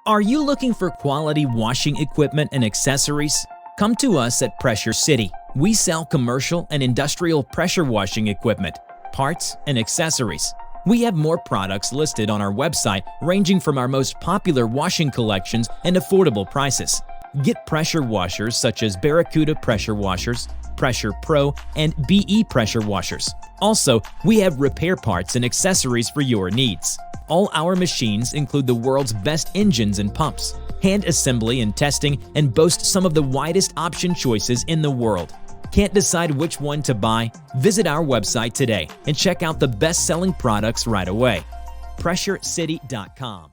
Are you looking for quality washing equipment and accessories? Come to us at Pressure City. We sell commercial and industrial pressure washing equipment, parts, and accessories. We have more products listed on our website, ranging from our most popular washing collections and affordable prices. Get pressure washers such as Barracuda pressure washers, Pressure Pro, and BE pressure washers. Also, we have repair parts and accessories for your needs. All our machines include the world's best engines and pumps, hand assembly and testing, and boast some of the widest option choices in the world. Can't decide which one to buy? Visit our website today and check out the best-selling products right away. PressureCity.com